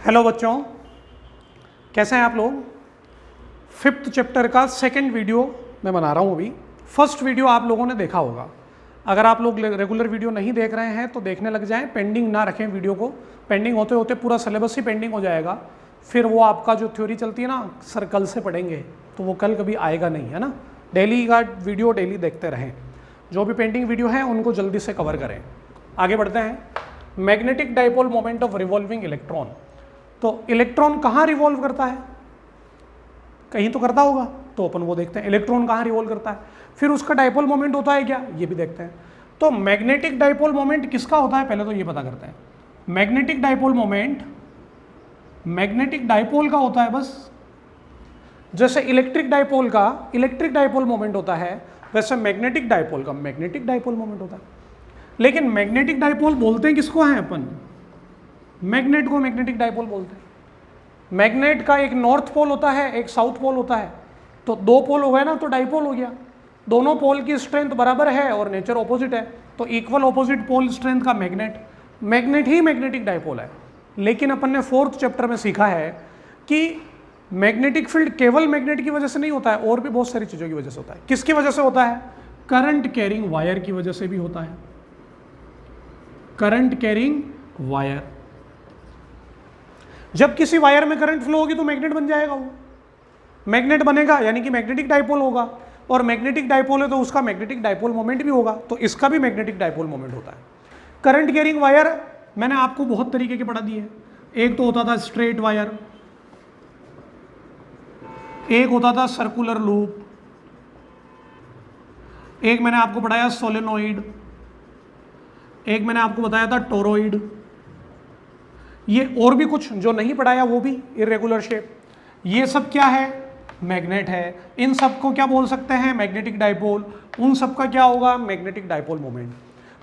Hello बच्चों, कैसे हैं आप लोग। 5th चैप्टर का सेकंड वीडियो मैं बना रहा हूँ अभी। फर्स्ट वीडियो आप लोगों ने देखा होगा। अगर आप लोग रेगुलर वीडियो नहीं देख रहे हैं तो देखने लग जाएं, पेंडिंग ना रखें वीडियो को। पेंडिंग होते होते पूरा सिलेबस ही पेंडिंग हो जाएगा। फिर वो आपका जो थ्योरी चलती है ना, सर कल से पढ़ेंगे, तो वो कल कभी आएगा नहीं, है ना। डेली का वीडियो डेली देखते रहें। जो भी पेंडिंग वीडियो हैं उनको जल्दी से कवर करें। आगे बढ़ते हैं। Magnetic dipole moment of revolving electron. तो इलेक्ट्रॉन कहाँ रिवॉल्व करता है, कहीं तो करता होगा, तो अपन वो देखते हैं इलेक्ट्रॉन कहाँ रिवॉल्व करता है। फिर उसका डाइपोल मोमेंट होता है क्या, ये भी देखते हैं। तो मैग्नेटिक डाइपोल मोमेंट किसका होता है, पहले तो ये पता करते हैं। Magnetic dipole moment magnetic dipole का होता है बस। जैसे इलेक्ट्रिक डाइपोल मोमेंट होता है, वैसे मैग्नेटिक डाइपोल का मैग्नेटिक डाइपोल मोमेंट होता है। लेकिन मैग्नेटिक डाइपोल बोलते हैं किसको हैं अपन, मैग्नेट को मैग्नेटिक डाइपोल बोलते हैं। मैग्नेट का एक नॉर्थ पोल होता है, एक साउथ पोल होता है। तो दो पोल हो गए ना, तो डाइपोल हो गया। दोनों पोल की स्ट्रेंथ बराबर है और नेचर ऑपोजिट है, तो इक्वल ऑपोजिट पोल स्ट्रेंथ का मैग्नेट ही मैग्नेटिक डाइपोल है। लेकिन अपन ने 4th चैप्टर में सीखा है कि मैग्नेटिक फील्ड केवल मैग्नेट की वजह से नहीं होता है, और भी बहुत सारी चीज़ों की वजह से होता है। किसकी वजह से होता है, करंट कैरिंग वायर की वजह से भी होता है। करंट कैरिंग वायर, जब किसी वायर में करंट फ्लो होगी तो मैग्नेट बन जाएगा। वो मैग्नेट बनेगा यानी कि मैग्नेटिक डाइपोल होगा, और मैग्नेटिक डाइपोल है तो उसका मैग्नेटिक डाइपोल मोमेंट भी होगा, तो इसका भी मैग्नेटिक डाइपोल मोमेंट होता है। करंट कैरिंग वायर मैंने आपको बहुत तरीके के पढ़ा दिए। एक तो होता था स्ट्रेट वायर, एक होता था सर्कुलर लूप, एक मैंने आपको पढ़ाया सोलेनोइड, एक मैंने आपको बताया था टोरॉइड। ये और भी कुछ जो नहीं पढ़ाया वो भी, इरेगुलर शेप। ये सब क्या है, मैग्नेट है। इन सब को क्या बोल सकते हैं, मैग्नेटिक डाइपोल। उन सब का क्या होगा, मैग्नेटिक डाइपोल मोमेंट।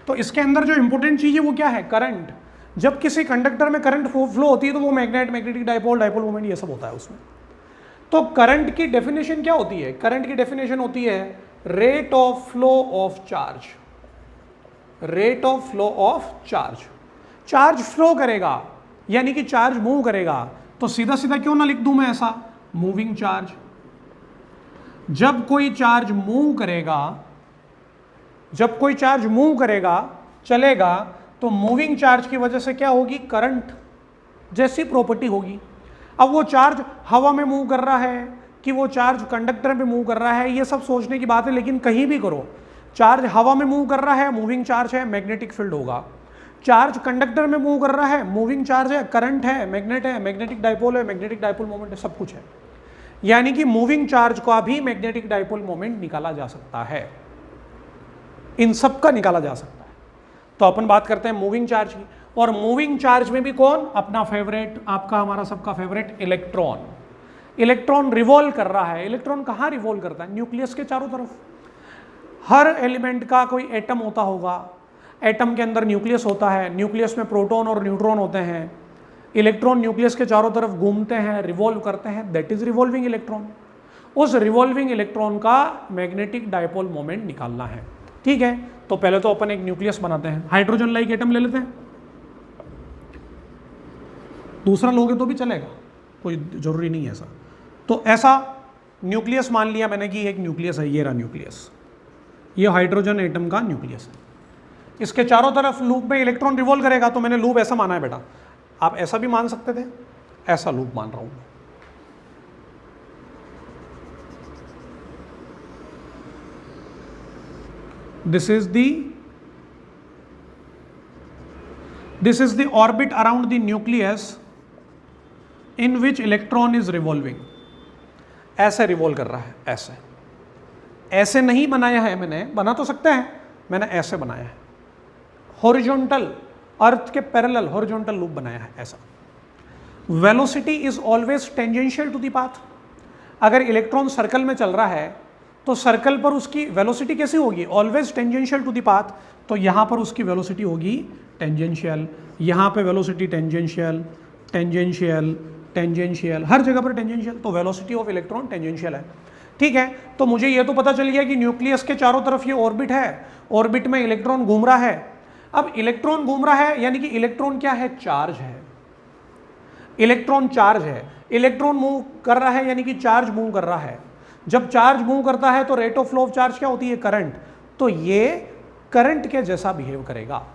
तो इसके अंदर जो इंपॉर्टेंट चीज है वो क्या है, करंट। जब किसी कंडक्टर में करंट फ्लो होती है तो वो मैग्नेटिक डाइपोल मोमेंट ये सब होता है उसमें। तो करंट की डेफिनेशन क्या होती है, करंट की डेफिनेशन होती है rate of flow of charge. Rate of flow of charge, charge flow करेगा यानी कि चार्ज मूव करेगा, तो सीधा सीधा क्यों ना लिख दूं मैं ऐसा, मूविंग चार्ज। जब कोई चार्ज मूव करेगा, चलेगा, तो मूविंग चार्ज की वजह से क्या होगी, करंट जैसी प्रॉपर्टी होगी। अब वो चार्ज हवा में मूव कर रहा है कि वो चार्ज कंडक्टर में मूव कर रहा है, ये सब सोचने की बात है। लेकिन कहीं भी करो, चार्ज हवा में मूव कर रहा है, मूविंग चार्ज है, मैग्नेटिक फील्ड होगा। चार्ज कंडक्टर में मूव कर रहा है, मूविंग चार्ज है, करंट है, मैग्नेट है, मैग्नेटिक डाइपोल है, मैग्नेटिक डाइपोल मोमेंट है, सब कुछ है। यानी कि मूविंग चार्ज का भी मैग्नेटिक डाइपोल मोमेंट निकाला जा सकता है, इन सब का निकाला जा सकता है। तो अपन बात करते हैं मूविंग चार्ज की, और मूविंग चार्ज में भी कौन, अपना फेवरेट, आपका हमारा सबका फेवरेट इलेक्ट्रॉन। इलेक्ट्रॉन रिवॉल्व कर रहा है। इलेक्ट्रॉन कहाँ रिवॉल्व करता है, न्यूक्लियस के चारों तरफ। हर एलिमेंट का कोई एटम होता होगा, एटम के अंदर न्यूक्लियस होता है, न्यूक्लियस में प्रोटॉन और न्यूट्रॉन होते हैं। इलेक्ट्रॉन न्यूक्लियस के चारों तरफ घूमते हैं, रिवॉल्व करते हैं, दैट इज रिवॉल्विंग इलेक्ट्रॉन। उस रिवॉल्विंग इलेक्ट्रॉन का मैग्नेटिक डाइपोल मोमेंट निकालना है, ठीक है। तो पहले तो अपन एक न्यूक्लियस बनाते हैं, हाइड्रोजन लाइक एटम ले लेते हैं। दूसरा लोगे तो भी चलेगा, कोई जरूरी नहीं है ऐसा। तो ऐसा न्यूक्लियस मान लिया मैंने कि एक न्यूक्लियस है, ये रहा न्यूक्लियस, ये हाइड्रोजन एटम का न्यूक्लियस है। इसके चारों तरफ लूप में इलेक्ट्रॉन रिवॉल्व करेगा, तो मैंने लूप ऐसा माना है बेटा। आप ऐसा भी मान सकते थे, ऐसा लूप मान रहा हूं मैं। This is the orbit around the nucleus in which electron is revolving. ऐसे रिवॉल्व कर रहा है, ऐसे नहीं बनाया है मैंने, बना तो सकते हैं, मैंने ऐसे बनाया है। हॉरिजॉन्टल, अर्थ के पैरेलल हॉरिजॉन्टल लूप बनाया है ऐसा। Velocity is always tangential to the path. अगर इलेक्ट्रॉन सर्कल में चल रहा है तो सर्कल पर उसकी वेलोसिटी कैसी होगी, always tangential to the path. तो यहां पर उसकी वेलोसिटी होगी टेंजेंशियल, यहां पे वेलोसिटी टेंजेंशियल, टेंजेंशियल, टेंजेंशियल, हर जगह पर टेंजेंशियल। तो वेलोसिटी ऑफ इलेक्ट्रॉन टेंजेंशियल है, ठीक है। तो मुझे ये तो पता चल गया कि न्यूक्लियस के चारों तरफ ये ऑर्बिट है, ऑर्बिट में इलेक्ट्रॉन घूम रहा है। अब इलेक्ट्रॉन घूम रहा है यानी कि इलेक्ट्रॉन क्या है, चार्ज है। इलेक्ट्रॉन चार्ज है, इलेक्ट्रॉन मूव कर रहा है यानी कि चार्ज मूव कर रहा है। जब चार्ज मूव करता है तो rate of flow of charge क्या होती है? करंट। तो ये करंट के जैसा बिहेव करेगा।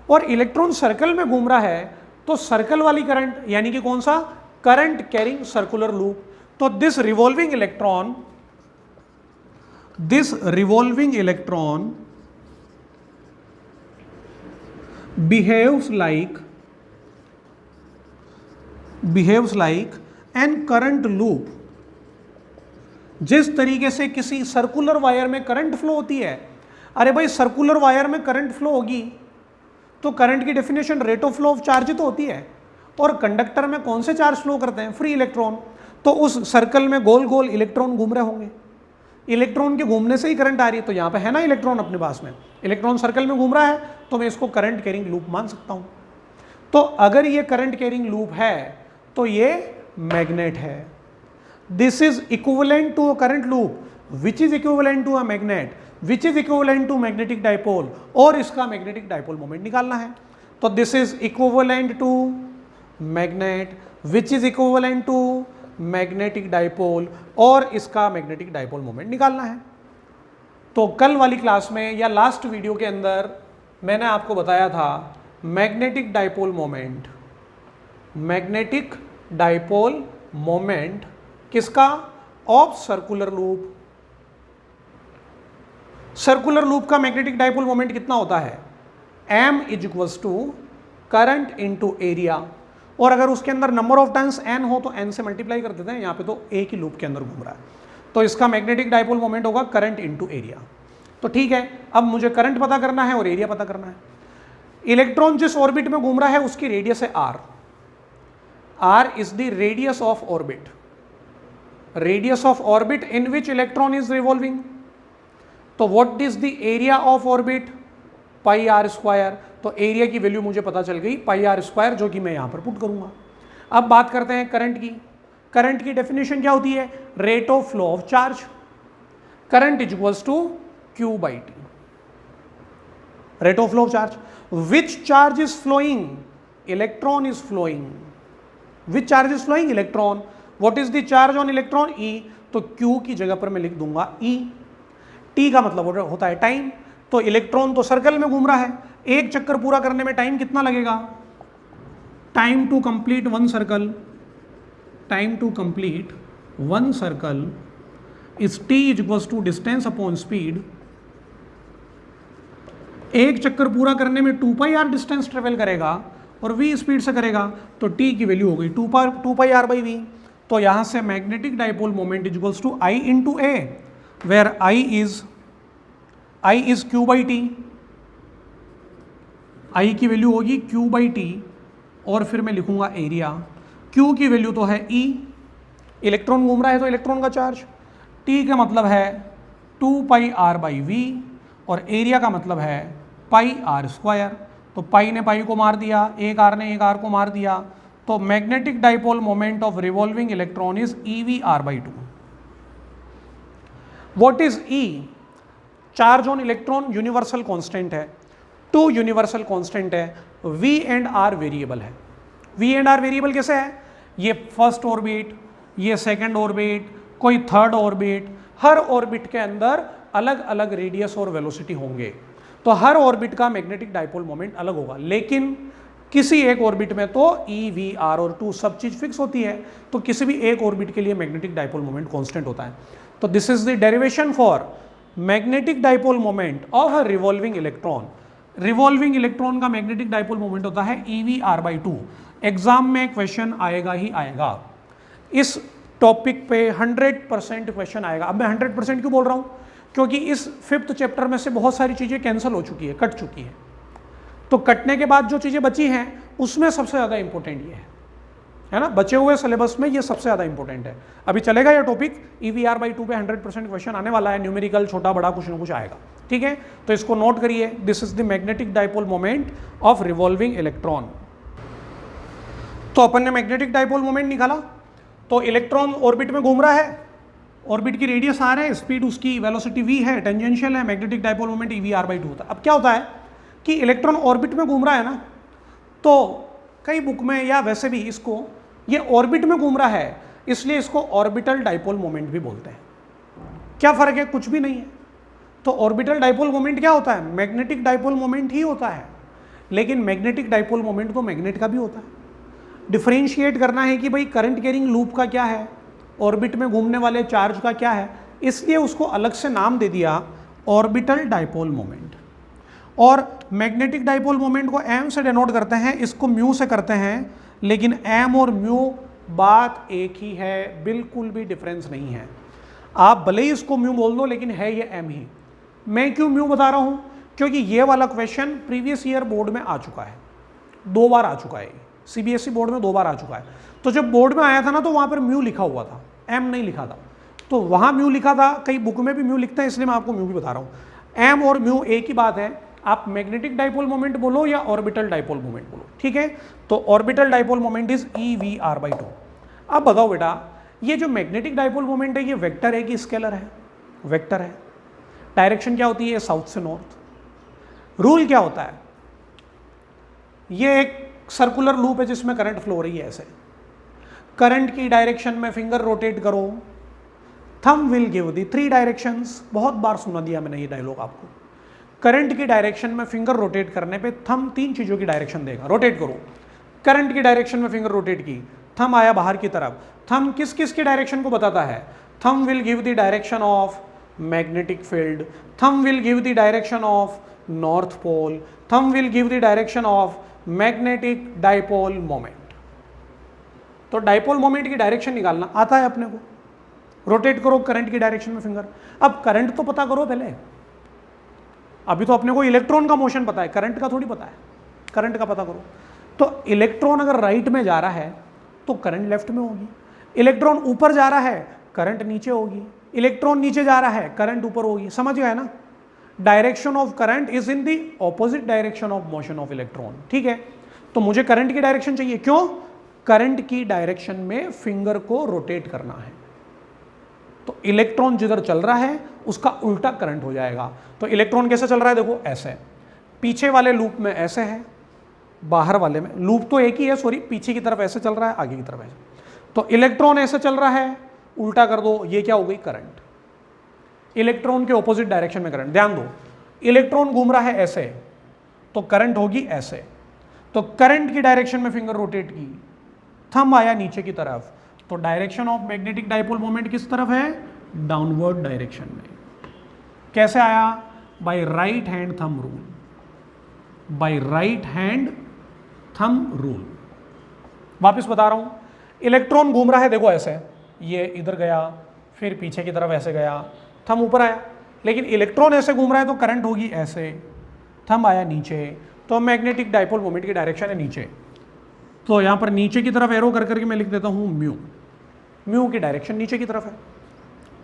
और इलेक्ट्रॉन सर्कल में घूम रहा है तो सर्कल वाली करंट यानी कि कौन सा? Current carrying circular loop. तो this revolving electron behaves like an current loop। जिस तरीके से किसी सर्कुलर वायर में करंट फ्लो होती है, अरे भाई सर्कुलर वायर में करंट फ्लो होगी तो करंट की definition rate of flow of charge तो होती है। और कंडक्टर में कौन से चार्ज फ्लो करते हैं? Free electron. तो उस सर्कल में गोल गोल इलेक्ट्रॉन घूम रहे होंगे, इलेक्ट्रॉन के घूमने से ही करंट आ रही है। तो यहाँ पे है ना इलेक्ट्रॉन अपने पास में, इलेक्ट्रॉन सर्कल में घूम रहा है तो मैं इसको करंट कैरिंग लूप मान सकता हूँ। तो अगर ये करंट कैरिंग लूप है तो ये मैग्नेट है। This is equivalent to a current loop which is equivalent to a magnet which is equivalent to magnetic dipole, और इसका मैग्नेटिक डाइपोल मोमेंट निकालना है। तो this is equivalent to magnet which is equivalent to magnetic dipole, और इसका magnetic dipole moment निकालना है। तो कल वाली क्लास में या लास्ट वीडियो के अंदर मैंने आपको बताया था magnetic dipole moment, magnetic dipole moment किसका? Of circular loop. Circular loop का मैग्नेटिक डाइपोल मोमेंट कितना होता है? m is equals to current into area, और अगर उसके अंदर नंबर ऑफ टर्न्स n हो तो n से मल्टीप्लाई कर देते हैं। यहाँ पे तो एक ही लूप के अंदर घूम रहा है, तो इसका मैग्नेटिक डाइपोल मोमेंट होगा करंट इनटू एरिया। तो ठीक है, अब मुझे करंट पता करना है और एरिया पता करना है। इलेक्ट्रॉन जिस ऑर्बिट में घूम रहा है उसकी रेडियस है r। r is the radius of orbit, radius of orbit in which electron is revolving। तो what is the area of orbit? pi r square। तो एरिया की वैल्यू मुझे पता चल गई pi r square, जो कि मैं यहां पर पुट करूंगा। अब बात करते हैं करंट की। करंट की डेफिनेशन क्या होती है? Rate of flow of charge. Current is equals to q by t, rate of flow of charge. Which charge is flowing? Electron is flowing. Which charge is flowing? Electron। What is the charge on electron? E। तो Q की जगह पर मैं लिख दूंगा E। T का मतलब होता है टाइम। तो इलेक्ट्रॉन तो सर्कल में घूम रहा है, एक चक्कर पूरा करने में टाइम कितना लगेगा? Time to complete one circle, time to complete one circle is T is equals to distance upon speed. एक चक्कर पूरा करने में 2 पाई आर डिस्टेंस ट्रेवल करेगा और v स्पीड से करेगा, तो t की वैल्यू हो गई 2 पाई आर बाई वी। तो यहां से magnetic dipole moment is equals to I into a, where I is q by t. I की वैल्यू होगी q बाई टी, और फिर मैं लिखूंगा एरिया। q की वैल्यू तो है E, इलेक्ट्रॉन घूम रहा है तो इलेक्ट्रॉन का चार्ज। t का मतलब है 2 पाई आर बाई वी, और एरिया का मतलब है पाई आर स्क्वायर। तो पाई ने पाई को मार दिया, एक आर ने एक आर को मार दिया, तो magnetic dipole moment of revolving electron is EV/r by 2। What is E? Charge on electron universal constant है, 2 यूनिवर्सल कांस्टेंट है, V एंड R वेरिएबल है। V एंड R वेरिएबल कैसे है? ये फर्स्ट ऑर्बिट, ये सेकंड ऑर्बिट, कोई third orbit, हर orbit के अंदर अलग अलग रेडियस और वेलोसिटी होंगे, तो हर ऑर्बिट का मैग्नेटिक डाइपोल मोमेंट अलग होगा। लेकिन किसी एक ऑर्बिट में तो E, V, R और 2 सब चीज फिक्स होती है, तो किसी भी एक ऑर्बिट के लिए मैग्नेटिक डाइपोल मोमेंट कांस्टेंट होता है। तो this is the derivation for magnetic dipole moment of a revolving electron. Revolving electron का मैग्नेटिक डाइपोल मोमेंट होता है EV/r by 2। एग्जाम में क्वेश्चन आएगा ही आएगा, इस टॉपिक पे 100% क्वेश्चन आएगा। अब मैं 100% क्यों बोल रहा हूँ? क्योंकि इस 5th चैप्टर में से बहुत सारी चीज़ें कैंसिल हो चुकी है, कट चुकी है। तो कटने के बाद जो चीज़ें बची हैं उसमें सबसे ज़्यादा इंपॉर्टेंट ये है ना, बचे हुए सिलेबस में ये सबसे ज़्यादा इंपॉर्टेंट है। अभी चलेगा ये टॉपिक, EV/r by 2 पे 100% क्वेश्चन आने वाला है, न्यूमेरिकल छोटा बड़ा कुछ ना कुछ आएगा, ठीक है। तो इसको नोट करिए, this is the magnetic dipole moment of revolving electron. तो अपन ने मैग्नेटिक डाइपोल मोमेंट निकाला, तो इलेक्ट्रॉन ऑर्बिट में घूम रहा है, ऑर्बिट की रेडियस r है, स्पीड उसकी वेलोसिटी v है, टेंजेंशियल है, magnetic dipole moment EV/r by 2 होता है। अब क्या होता है कि इलेक्ट्रॉन ऑर्बिट में घूम रहा है ना, तो कई बुक में या वैसे भी इसको ये ऑर्बिट में घूम रहा है, इसलिए इसको ऑर्बिटल डाइपोल मोमेंट भी बोलते हैं। क्या फर्क है? कुछ भी नहीं है। तो ऑर्बिटल डाइपोल मोमेंट क्या होता है? मैग्नेटिक डाइपोल मोमेंट ही होता है, लेकिन मैग्नेटिक डाइपोल मोमेंट तो मैग्नेट का भी होता है। डिफरेंशिएट करना है कि भाई करंट कैरिंग लूप का क्या है, ऑर्बिट में घूमने वाले चार्ज का क्या है, इसलिए उसको अलग से नाम दे दिया ऑर्बिटल डाइपोल मोमेंट। और मैग्नेटिक डाइपोल मोमेंट को एम से डिनोट करते हैं, इसको म्यू से करते हैं, लेकिन एम और म्यू बात एक ही है, बिल्कुल भी डिफरेंस नहीं है। आप भले ही इसको म्यू बोल दो, लेकिन है ये एम ही। मैं क्यों म्यू बता रहा हूं? क्योंकि ये वाला क्वेश्चन प्रीवियस ईयर बोर्ड में आ चुका है, 2 बार आ चुका है, सीबीएसई बोर्ड में 2 बार आ चुका है। तो जब बोर्ड में आया था ना, तो वहां पर म्यू लिखा हुआ था, एम नहीं लिखा था। तो वहां म्यू लिखा था, कई बुक में भी म्यू लिखते हैं, इसलिए मैं आपको म्यू भी बता रहा हूं। एम और म्यू एक ही बात है, आप मैग्नेटिक डाइपोल मोमेंट बोलो या ऑर्बिटल डाइपोल मोमेंट बोलो, ठीक है। तो orbital dipole moment is EV/2। अब बताओ बेटा, ये जो मैग्नेटिक डाइपोल मोमेंट है, ये वेक्टर है कि स्केलर है? वेक्टर है। डायरेक्शन क्या होती है? साउथ से नॉर्थ। रूल क्या होता है? ये एक सर्कुलर लूप है जिसमें करंट फ्लो हो रही है ऐसे। करंट की डायरेक्शन में फिंगर रोटेट करो, thumb will give the 3 directions. बहुत बार सुना दिया मैंने ये डायलॉग आपको। करंट की डायरेक्शन में फिंगर रोटेट करने पे थंब 3 चीजों की डायरेक्शन देगा। रोटेट करो, करंट की डायरेक्शन में फिंगर रोटेट की, थंब आया बाहर की तरफ। थंब किस किस की डायरेक्शन को बताता है? Thumb will give the direction of magnetic field, thumb will give the direction of north pole, thumb will give the direction of magnetic dipole moment. तो डाइपोल मोमेंट की डायरेक्शन निकालना आता है अपने को। रोटेट करो करंट की डायरेक्शन में फिंगर। अब करंट तो पता करो पहले, अभी तो अपने को इलेक्ट्रॉन का मोशन पता है, करंट का थोड़ी पता है। करंट का पता करो। तो इलेक्ट्रॉन अगर राइट में जा रहा है तो करंट लेफ्ट में होगी, इलेक्ट्रॉन ऊपर जा रहा है करंट नीचे होगी, इलेक्ट्रॉन नीचे जा रहा है करंट ऊपर होगी। समझ गए ना? Direction of current is in the opposite direction of motion of electron, ठीक है। तो मुझे करंट की डायरेक्शन चाहिए, क्यों? करंट की डायरेक्शन में फिंगर को रोटेट करना है। तो इलेक्ट्रॉन जिधर चल रहा है उसका उल्टा करंट हो जाएगा। तो इलेक्ट्रॉन कैसे चल रहा है? देखो ऐसे, पीछे वाले लूप में ऐसे है, बाहर वाले में, लूप तो एक ही है सॉरी, पीछे की तरफ ऐसे चल रहा है, आगे की तरफ ऐसे। तो इलेक्ट्रॉन ऐसे चल रहा है, उल्टा कर दो, ये क्या हो गई? करंट। इलेक्ट्रॉन के ऑपोजिट डायरेक्शन में करंट। ध्यान दो, इलेक्ट्रॉन घूम रहा है ऐसे, तो करंट होगी ऐसे। तो करंट की डायरेक्शन में फिंगर रोटेट की, थंब आया नीचे की तरफ, तो direction of magnetic dipole moment किस तरफ है? डाउनवर्ड डायरेक्शन में। कैसे आया? By right hand thumb rule. By right hand thumb rule. वापस बता रहा हूं, इलेक्ट्रॉन घूम रहा है, देखो ऐसे, ये इधर गया, फिर पीछे की तरफ ऐसे गया, थंब ऊपर आया। लेकिन इलेक्ट्रॉन ऐसे घूम रहा है तो करंट होगी ऐसे, थंब आया नीचे, तो मैग्नेटिक डाइपोल मोमेंट की डायरेक्शन है नीचे। तो यहां पर नीचे की तरफ एरो कर करके मैं लिख देता हूं म्यू। म्यू की डायरेक्शन नीचे की तरफ है,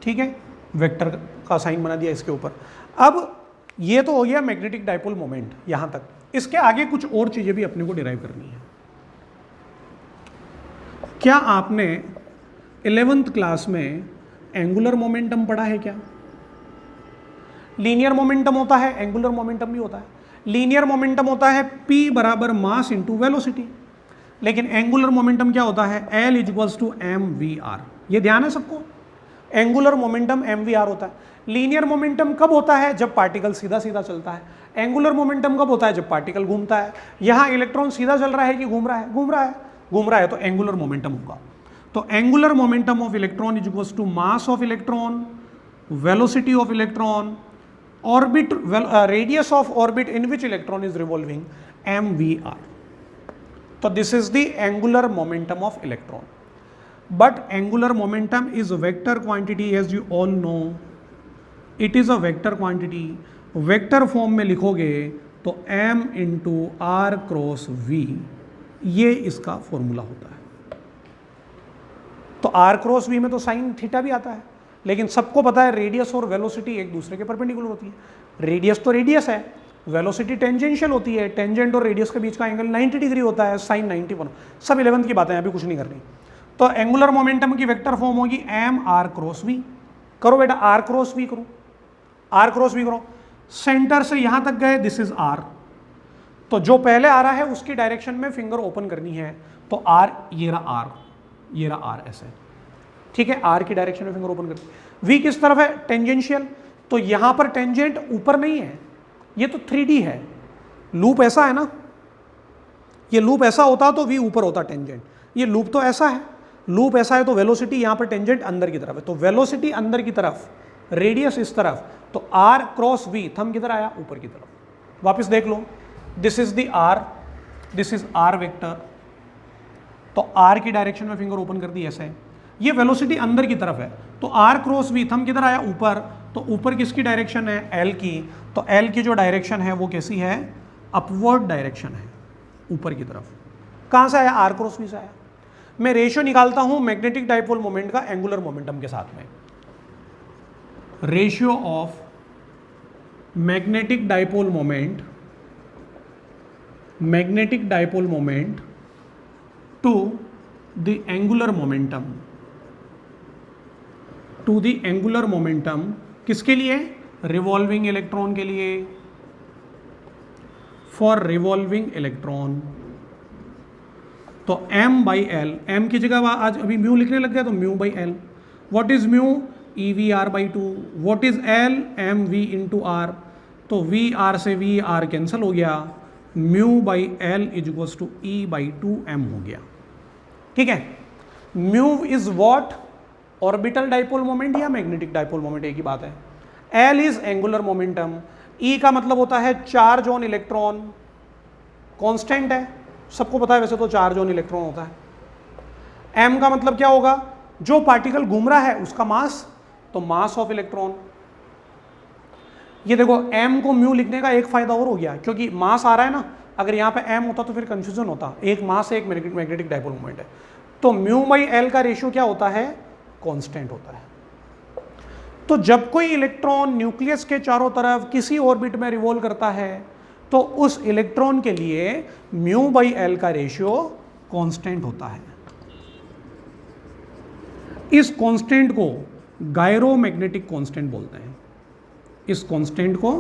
ठीक है। वेक्टर का साइन बना दिया इसके ऊपर। अब ये तो हो गया मैग्नेटिक डाइपोल मोमेंट यहां तक। इसके आगे कुछ और चीजें भी अपने को डिराइव करनी है। क्या आपने 11th क्लास में एंगुलर मोमेंटम पढ़ा है? क्या लीनियर मोमेंटम होता है, एंगुलर मोमेंटम भी होता है। लीनियर मोमेंटम होता है P बराबर मास इंटू वेलोसिटी, लेकिन एंगुलर मोमेंटम क्या होता है? L equals to mvr। ये ध्यान है सबको? एंगुलर मोमेंटम mvr होता है। लीनियर मोमेंटम कब होता है? जब पार्टिकल सीधा सीधा चलता है। एंगुलर मोमेंटम कब होता है? जब पार्टिकल घूमता है। यहां इलेक्ट्रॉन सीधा चल रहा है कि घूम रहा है? घूम रहा है। घूम रहा है तो एंगुलर मोमेंटम होगा। तो angular momentum of electron is equals to mass of electron, velocity of electron, orbit, radius of orbit in which electron is revolving, mvr। So this is the angular momentum of electron. But angular momentum is a vector quantity, as you all know. It is a vector quantity. Vector form में लिखोगे तो m into r cross v, ये इसका formula होता है। तो r cross v में तो साइन थीटा भी आता है, लेकिन सबको पता है रेडियस और वेलोसिटी एक दूसरे के परपेंडिकुलर होती है। रेडियस तो रेडियस है, वेलोसिटी टेंजेंशियल होती है, टेंजेंट और रेडियस के बीच का एंगल 90 डिग्री होता है, साइन 91। सब 11th की बातें हैं, अभी कुछ नहीं करनी। तो एंगुलर मोमेंटम की वेक्टर फॉर्म होगी एम आर क्रॉस वी। करो बेटा, आर क्रॉस वी करो, आर क्रॉस वी करो। सेंटर से यहां तक गए, दिस इज आर। तो जो पहले आ रहा है उसकी डायरेक्शन में फिंगर ओपन करनी है, तो आर, ये रहा आर, ये रहा आर ऐसे, ठीक है। आर की डायरेक्शन में फिंगर ओपन करती है। वी किस तरफ है? टेंजेंशियल। तो यहां पर टेंजेंट ऊपर नहीं है, ये तो 3D है। लूप ऐसा है ना, ये लूप ऐसा होता तो वी ऊपर होता टेंजेंट, ये लूप तो ऐसा है, लूप ऐसा है तो वेलोसिटी यहां पर टेंजेंट अंदर की तरफ है, तो वेलोसिटी अंदर की तरफ, रेडियस इस तरफ, तो आर क्रॉस वी, थंब किधर आया? ऊपर की तरफ। वापस देख लो, this is the R, this is R vector, तो आर की डायरेक्शन में फिंगर ओपन कर दी ऐसे, ये वेलोसिटी अंदर की तरफ है, तो आर क्रॉस वी, थंब किधर आया? ऊपर, तो ऊपर किसकी डायरेक्शन है? एल की, तो एल की जो डायरेक्शन है वो कैसी है? अपवर्ड डायरेक्शन है, ऊपर की तरफ। कहां से आया? आर क्रॉस वी से आया। मैं रेशियो निकालता हूं मैग्नेटिक डाइपोल मोमेंट का एंगुलर मोमेंटम के साथ में, ratio of magnetic dipole moment, magnetic dipole moment to the angular momentum, to the angular momentum, किसके लिए? रिवॉल्विंग इलेक्ट्रॉन के लिए, फॉर रिवॉल्विंग इलेक्ट्रॉन। तो m बाई एल, m की जगह आज अभी म्यू लिखने लग गया तो mu by L. What is mu? E v r by two. What is L? M v into r, तो वी आर से वी आर कैंसिल हो गया, mu by L is equals to e by two m हो गया, ठीक है। Mu is what? Orbital dipole moment या magnetic dipole moment, एक ही बात है। L is angular momentum, e का मतलब होता है चार्ज ऑन इलेक्ट्रॉन, कांस्टेंट है, सबको पता है वैसे तो चार्ज ऑन इलेक्ट्रॉन होता है। एम का मतलब क्या होगा? जो पार्टिकल घूम रहा है उसका मास, तो मास ऑफ इलेक्ट्रॉन। ये देखो एम को म्यू लिखने का एक फायदा और हो गया, क्योंकि मास आ रहा है ना, अगर यहां पे एम होता तो फिर कंफ्यूजन होता, एक मास है एक मैग्नेटिक डाइपोल मोमेंट है, तो म्यू बाई एल का रेशियो क्या होता है? कांस्टेंट होता है। तो जब कोई इलेक्ट्रॉन न्यूक्लियस के चारों तरफ किसी ऑर्बिट में रिवॉल्व करता है तो उस इलेक्ट्रॉन के लिए म्यू बाई एल का रेशियो कांस्टेंट होता है। इस कांस्टेंट को गायरोमैग्नेटिक कांस्टेंट बोलते हैं, इस कांस्टेंट को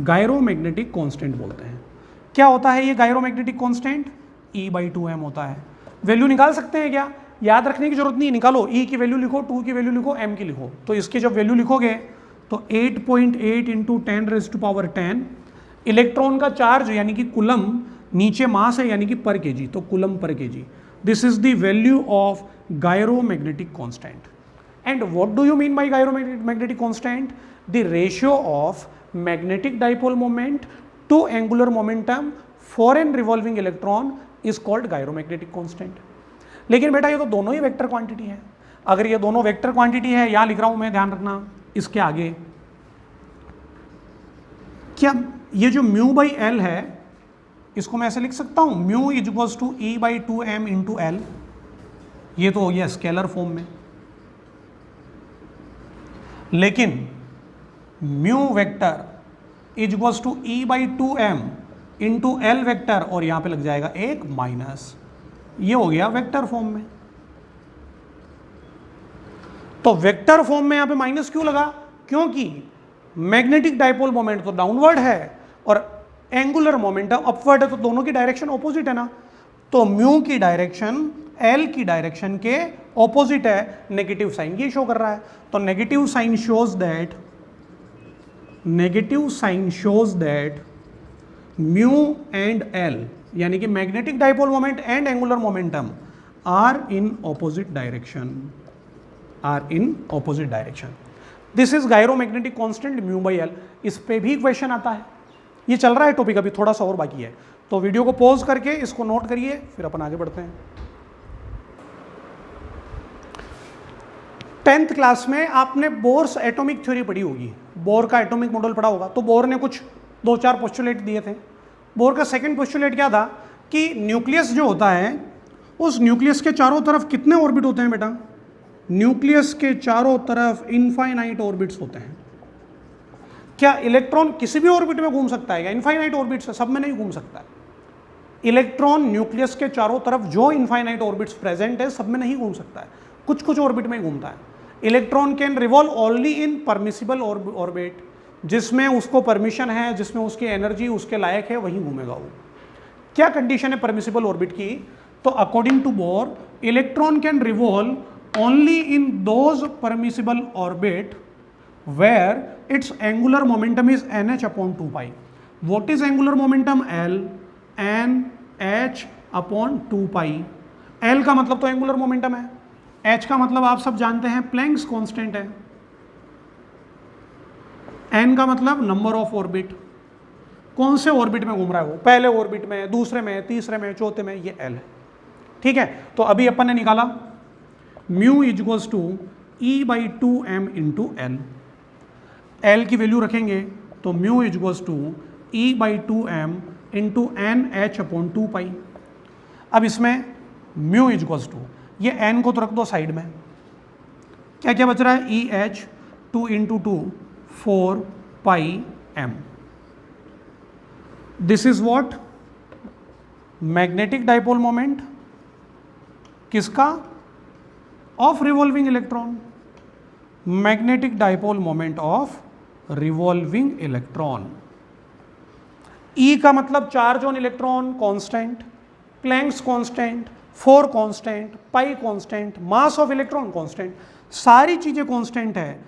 गायरोमैग्नेटिक कांस्टेंट बोलते हैं। क्या होता है ये gyromagnetic constant? E by two m होता है। वैल्यू निकाल सकते हैं क्या? याद रखने की जरूरत नहीं, निकालो। E की वैल्यू लिखो, 2 की वैल्यू लिखो, M की लिखो। तो इसकी जब वैल्यू लिखोगे तो 8.8 इंटू 10⁻10, इलेक्ट्रॉन का चार्ज यानी कि कुलम, नीचे मास है यानी कि पर केजी, तो कुलम पर kg. This is the value of gyromagnetic constant. And what do you mean by gyromagnetic constant? The ratio of magnetic dipole moment to angular momentum for an revolving electron is called gyromagnetic constant. लेकिन बेटा ये तो दोनों ही vector quantity है। अगर ये दोनों vector quantity है, यहां लिख रहा हूं मैं, ध्यान रखना, इसके आगे क्या ये जो म्यू बाई एल है इसको मैं ऐसे लिख सकता हूं, mu is equals to e by two m into L. ये तो हो गया स्केलर फॉर्म में, लेकिन mu vector is equals to e by two m into L vector, और यहां पे लग जाएगा एक माइनस, ये हो गया वेक्टर फॉर्म में। तो वेक्टर फॉर्म में यहां पे माइनस क्यों लगा? क्योंकि मैग्नेटिक डाइपोल मोमेंट तो डाउनवर्ड है और एंगुलर मोमेंटम अपवर्ड है, तो दोनों की डायरेक्शन ऑपोजिट है ना। तो म्यू की डायरेक्शन एल की डायरेक्शन के ऑपोजिट है, नेगेटिव साइन ये शो कर रहा है। तो negative sign shows that mu and L यानी कि magnetic dipole moment and angular momentum are in opposite direction, this is gyromagnetic constant mu by L. इस पे भी क्वेश्चन आता है, ये चल रहा है टॉपिक, अभी थोड़ा सा और बाकी है, तो वीडियो को पॉज करके इसको नोट करिए, फिर अपन आगे बढ़ते हैं। 10th क्लास में आपने बोर्स एटॉमिक थ्योरी पढ़ी होगी, बोर का एटॉमिक मॉडल पढ़ा होगा। तो बोर ने कुछ 2-4 पोस्टुलेट दिए थे। बोर का सेकंड पोस्टुलेट क्या था कि न्यूक्लियस जो होता है उस न्यूक्लियस के चारों तरफ कितने ऑर्बिट होते हैं बेटा? न्यूक्लियस के चारों तरफ इनफाइनाइट ऑर्बिट्स होते हैं। क्या इलेक्ट्रॉन किसी भी ऑर्बिट में घूम सकता है? या इनफाइनाइट ऑर्बिट्स सब में नहीं घूम सकता है। इलेक्ट्रॉन न्यूक्लियस के चारों तरफ जो इनफाइनाइट ऑर्बिट्स प्रेजेंट है सब में नहीं घूम सकता है, कुछ कुछ ऑर्बिट में ही घूमता है। Electron can revolve only in permissible orbit, जिसमें उसको परमिशन है, जिसमें उसकी एनर्जी उसके लायक है, वहीं घूमेगा वो। क्या कंडीशन है परमिसिबल ऑर्बिट की? तो according to Bohr electron can revolve only in those permissible orbit where its angular momentum is nh upon 2 pi. What is angular momentum? L n h upon 2 pi. L का मतलब तो angular momentum है, h का मतलब आप सब जानते हैं प्लैंक्स कांस्टेंट है, n का मतलब नंबर ऑफ ऑर्बिट, कौन से ऑर्बिट में घूम रहा है वो, पहले ऑर्बिट में, दूसरे में, तीसरे में, चौथे में, ये L है। ठीक है, तो अभी अपन ने निकाला mu equals to E by 2m into L। L की वैल्यू रखेंगे तो mu equals to E by 2m into n h upon 2 pi. अब इसमें म्यू इक्वल्स टू, ये n को तो रख दो साइड में, क्या क्या बच रहा है, E H 2 into 2 4 pi m। This is what, magnetic dipole moment किसका, of revolving electron, magnetic dipole moment of revolving electron. E का मतलब charge on electron constant, Planck's constant, 4 constant, pi constant, mass of electron constant, सारी चीजें constant है।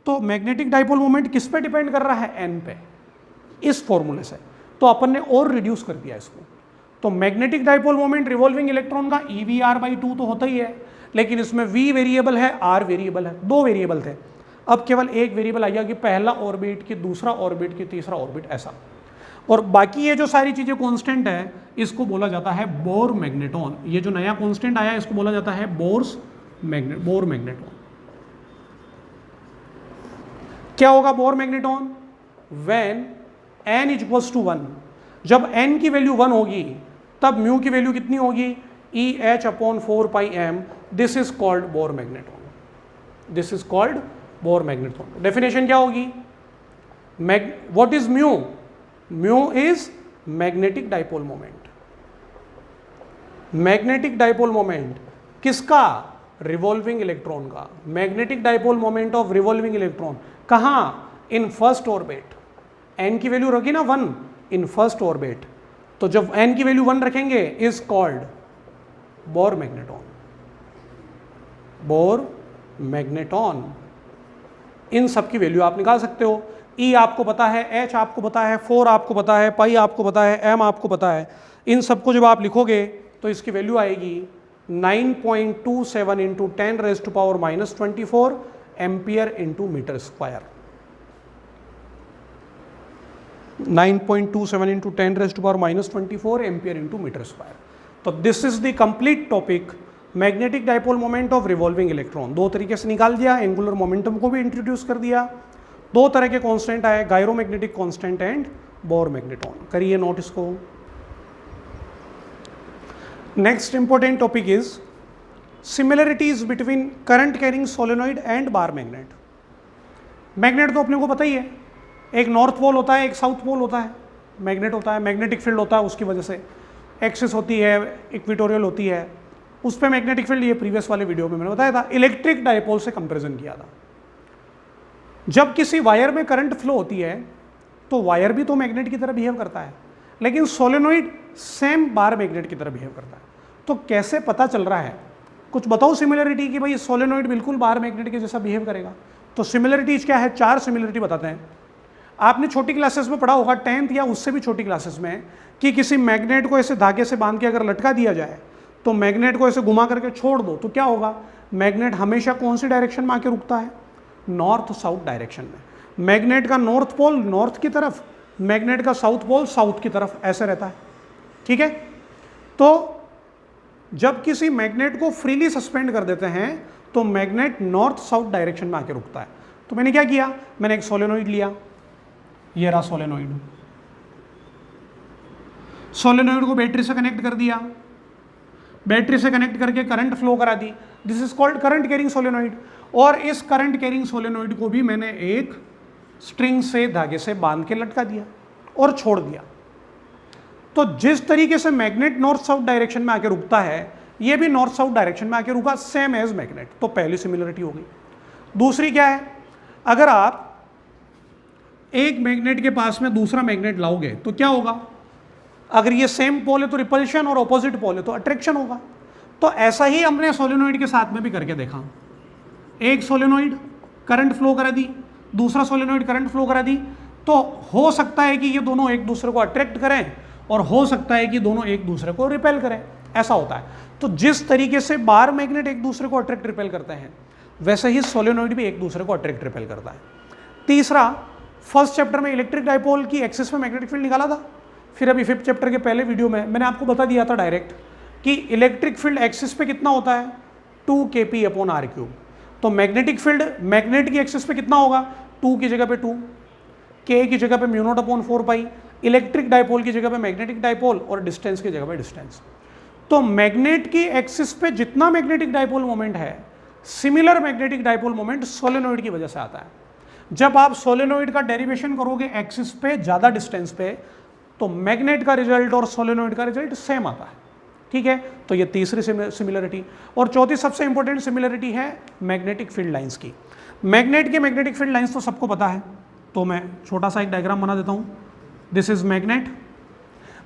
तो magnetic dipole moment किस पे depend कर रहा है, n पे, इस फॉर्मूले से। तो अपन ने और रिड्यूस कर दिया इसको। तो magnetic dipole moment revolving electron का EVR/2 तो होता ही है, लेकिन इसमें V वेरिएबल है, R वेरिएबल है, 2 वेरिएबल थे, अब केवल एक वेरिएबल आ गया कि पहला ऑर्बिट कि दूसरा ऑर्बिट कि तीसरा ऑर्बिट, ऐसा। और बाकी ये जो सारी चीजें कांस्टेंट है, इसको बोला जाता है बोर मैग्नेटॉन। ये जो नया कांस्टेंट आया इसको बोला जाता है बोर मैग्नेटॉन। क्या होगा Bohr magneton, when n equals to 1, जब n की वैल्यू 1 होगी तब म्यू की वैल्यू कितनी होगी, E H upon 4 pi m। This is called Bohr magneton, this is called Bohr magneton. Definition क्या होगी, what is mu, mu is magnetic dipole moment. Magnetic dipole moment किसका, revolving electron का, magnetic dipole moment of revolving electron, कहां, in first orbit. n की value रखी ना 1 in first orbit, तो जब n की वैल्यू 1 रखेंगे is called Bohr magneton, Bohr magneton. इन सब की वैल्यू आप निकाल सकते हो, E आपको पता है, H आपको पता है, 4 आपको पता है, पाई आपको पता है, M आपको पता है। इन सबको जब आप लिखोगे तो इसकी वैल्यू आएगी 9.27 into 10⁻⁻24 ampere into metre square. 9.27 into 10⁻⁻24 ampere into metre square. तो this is the complete topic, magnetic dipole moment of revolving electron. 2 तरीके से निकाल दिया, एंगुलर मोमेंटम को भी इंट्रोड्यूस कर दिया, 2 तरह के कांस्टेंट आए, gyromagnetic constant and bore magneton. करिए नोट इसको। Next important topic is similarities between current carrying solenoid and bar magnet. Magnet तो अपने को पता ही है, एक नॉर्थ पोल होता है, एक साउथ पोल होता है, मैग्नेट होता है, मैग्नेटिक फील्ड होता है, उसकी वजह से एक्सिस होती है, इक्वेटोरियल होती है, उस पर मैग्नेटिक फील्ड, ये प्रीवियस वाले वीडियो में मैंने बताया था। इलेक्ट्रिक डाइपोल से कंपेरिजन किया था। जब किसी वायर में करंट फ्लो होती है तो वायर भी तो मैग्नेट की तरह बिहेव करता है, लेकिन सोलेनॉइड सेम बार मैग्नेट की तरह बिहेव करता है। तो कैसे पता चल रहा है, कुछ बताओ सिमिलरिटी कि भाई सोलेनॉइड बिल्कुल बार मैग्नेट के जैसा बिहेव करेगा। तो सिमिलरिटीज क्या है, 4 सिमिलरिटी बताते हैं। आपने छोटी क्लासेस में पढ़ा होगा, 10th या उससे भी छोटी क्लासेस में, कि किसी मैग्नेट को ऐसे धागे से बांध के अगर लटका दिया जाए तो मैग्नेट को ऐसे घुमा करके छोड़ दो तो क्या होगा, मैग्नेट हमेशा कौन सी डायरेक्शन में आके रुकता है, नॉर्थ साउथ डायरेक्शन में। मैग्नेट का नॉर्थ पोल नॉर्थ की तरफ, मैग्नेट का साउथ पोल साउथ की तरफ, ऐसे रहता है। ठीक है, तो जब किसी मैग्नेट को फ्रीली सस्पेंड कर देते हैं तो मैग्नेट नॉर्थ साउथ डायरेक्शन में आके रुकता है। तो मैंने क्या किया, मैंने एक सोलेनॉइड लिया, ये रहा सोलेनॉइड, सोलेनॉइड को बैटरी से कनेक्ट कर दिया, बैटरी से कनेक्ट करके करंट फ्लो करा दी, this is called current carrying solenoid. और इस करंट कैरिंग सोलेनॉइड को भी मैंने एक स्ट्रिंग से, धागे से बांध के लटका दिया और छोड़ दिया। तो जिस तरीके से मैग्नेट नॉर्थ साउथ डायरेक्शन में आके रुकता है, ये भी नॉर्थ साउथ डायरेक्शन में आके रुका, सेम एज मैग्नेट। तो पहली सिमिलरिटी हो गई। दूसरी क्या है, अगर आप एक मैग्नेट के पास में दूसरा मैग्नेट लाओगे तो क्या होगा, अगर ये सेम पोल है तो रिपल्शन और ऑपोजिट पोल है तो अट्रैक्शन होगा। तो ऐसा ही हमने सोलेनोइड के साथ में भी करके देखा। एक सोलेनोइड करंट फ्लो करा दी, दूसरा सोलेनोइड करंट फ्लो करा दी, तो हो सकता है कि ये दोनों एक दूसरे को अट्रैक्ट करें और हो सकता है कि दोनों एक दूसरे को रिपेल करें, ऐसा होता है। तो जिस तरीके से बार मैग्नेट एक दूसरे को अट्रैक्ट रिपेल करते हैं, वैसे ही सोलेनोइड भी एक दूसरे को अट्रैक्ट रिपेल करता है। तीसरा, फर्स्ट चैप्टर में इलेक्ट्रिक डाइपोल की एक्सिस में मैग्नेटिक फील्ड निकाला था, फिर अभी फिफ्थ चैप्टर के पहले वीडियो में मैंने आपको बता दिया था डायरेक्ट कि इलेक्ट्रिक फील्ड एक्सिस पे कितना होता है 2 kp/r³। तो मैग्नेटिक फील्ड मैग्नेट की एक्सिस पे कितना होगा, 2 की जगह पे 2, k की जगह पे μ0/4π, इलेक्ट्रिक डाइपोल की जगह पे मैग्नेटिक डाइपोल और डिस्टेंस की जगह पे डिस्टेंस। तो मैग्नेट की एक्सिस पे जितना मैग्नेटिक डाइपोल मोमेंट है, similar magnetic dipole moment solenoid की वजह से आता है। जब आप सोलेनोइड का डेरिवेशन करोगे एक्सिस पे ज़्यादा डिस्टेंस पे, तो मैग्नेट का रिजल्ट और सोलेनोइड का रिजल्ट सेम आता है। ठीक है, तो ये तीसरी सिमिलरिटी। और चौथी सबसे इंपॉर्टेंट सिमिलरिटी है मैग्नेटिक फील्ड लाइंस की। मैग्नेट के मैग्नेटिक फील्ड लाइंस तो सबको पता है, तो मैं छोटा सा एक डायग्राम बना देता हूँ। This is magnet.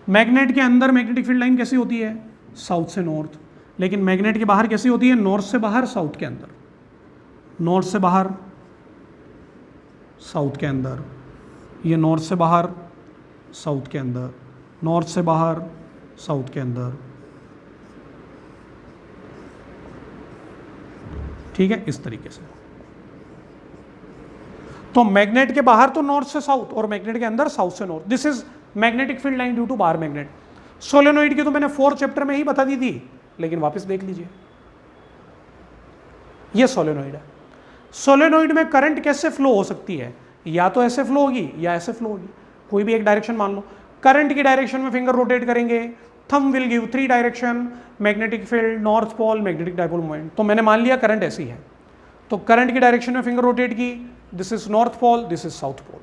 मैग्नेट के अंदर मैग्नेटिक फील्ड लाइन कैसी होती है, साउथ से नॉर्थ, लेकिन मैग्नेट के बाहर कैसी होती है, नॉर्थ से बाहर साउथ के अंदर, नॉर्थ से बाहर साउथ के अंदर, ये नॉर्थ से बाहर साउथ के अंदर, नॉर्थ से बाहर साउथ के अंदर। ठीक है, इस तरीके से। तो मैग्नेट के बाहर तो नॉर्थ से साउथ और मैग्नेट के अंदर साउथ से north. This is magnetic field line due to bar magnet. Solenoid की तो मैंने 4th चैप्टर में ही बता दी थी, लेकिन वापस देख लीजिए। ये सोलेनोइड है। सोलेनोइड में करंट कैसे फ्लो हो सकती है, या तो ऐसे फ्लो होगी या ऐसे फ्लो होगी, कोई भी एक डायरेक्शन मान लो। करंट की डायरेक्शन में फिंगर रोटेट करेंगे, thumb will give 3 direction, magnetic field, north pole, magnetic dipole moment. तो मैंने मान लिया करंट ऐसी है, तो करंट की डायरेक्शन में फिंगर रोटेट की, this is north pole, this is south pole.